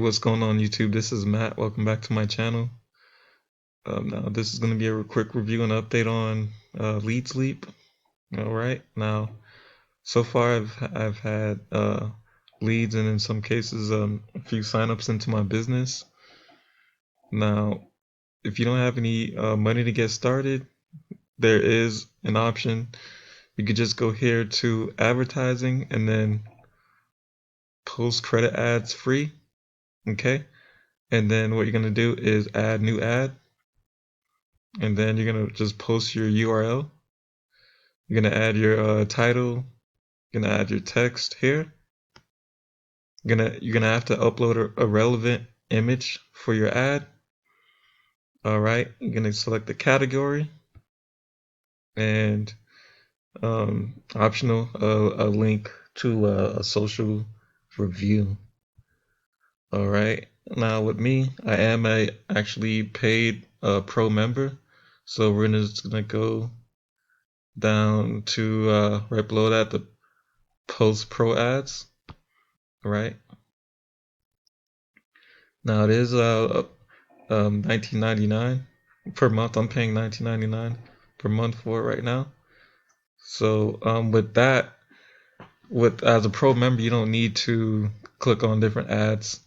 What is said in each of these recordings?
What's going on YouTube? This is Matt. Welcome back to my channel. Now this is going to be a quick review and update on leadsleap. All right. Now, so far I've had leads and in some cases a few signups into my business. Now, if you don't have any money to get started, there is an option. You could just go here to advertising and then post credit ads free. Okay. And then what you're going to do is add new ad. And then you're going to just post your URL. You're going to add your title. You're going to add your text here. You're going to have to upload a relevant image for your ad. All right. You're going to select the category and optional a link to a social review. All right. Now with me, I am a actually paid pro member. So we're just going to go down to right below that, the post pro ads. Right now it is $19.99 per month. I'm paying $19.99 per month for it right now. So with that, as a pro member, you don't need to click on different ads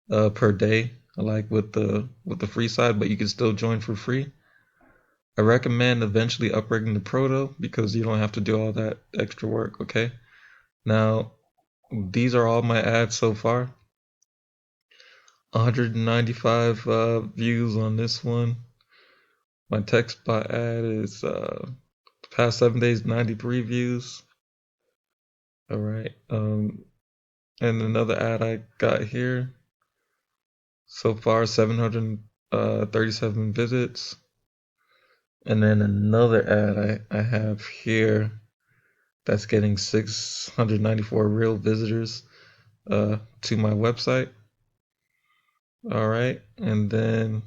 per day like with the free side, but you can still join for free. I recommend eventually upgrading to pro though, because you don't have to do all that extra work. Okay, now these are all my ads so far. 195 views on this one. My text bot ad is past 7 days 93 views. All right, and another ad I got here so far 737 visits. And then another ad I have here that's getting 694 real visitors to my website. All right, and then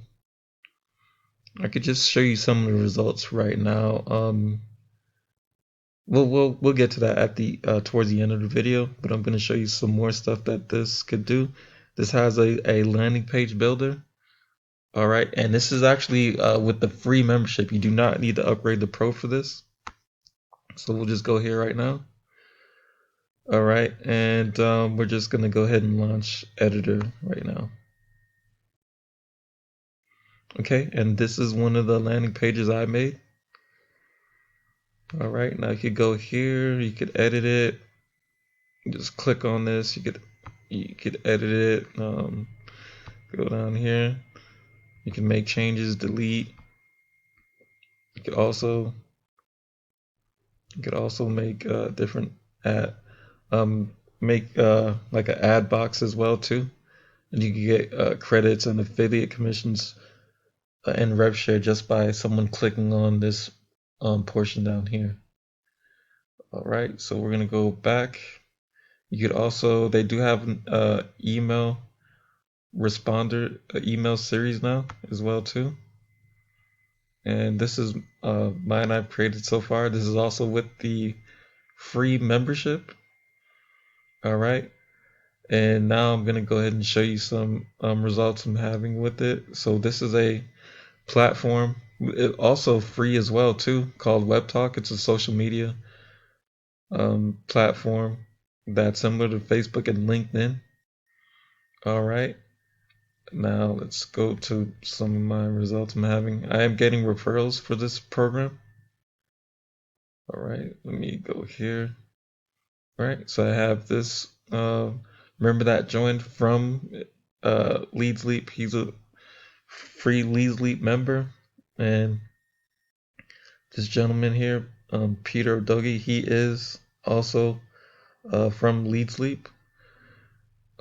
I could just show you some of the results right now. We'll get to that at the towards the end of the video, but I'm going to show you some more stuff that this could do. This has a landing page builder. All right, and this is actually with the free membership. You do not need to upgrade the pro for this. So we'll just go here right now. All right, and we're just going to go ahead and launch editor right now. Okay, and this is one of the landing pages I made. All right, now you could go here, you could edit it. Just click on this. You could edit it. Go down here. You can make changes, delete. You could also make different ad, make like an ad box as well too, and you can get credits and affiliate commissions and rev share just by someone clicking on this portion down here. All right, so we're gonna go back. You could also, they do have an email responder email series now as well too. And this is mine I've created so far. This is also with the free membership. All right, and now I'm gonna go ahead and show you some results I'm having with it. So this is a platform, also free as well too, called Web Talk. It's a social media platform that's similar to Facebook and LinkedIn. All right, now let's go to some of my results I'm having. I am getting referrals for this program. All right, let me go here. All right, so I have this member that joined from leadsleap. He's a free leadsleap member. And this gentleman here, Peter Dougie, he is also from leadsleap.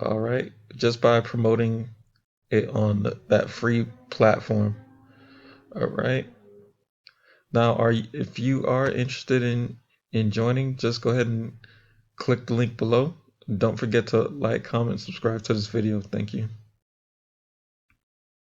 All right, just by promoting it on that free platform. All right, now if you are interested in joining, just go ahead and click the link below. Don't forget to like, comment, subscribe to this video. Thank you.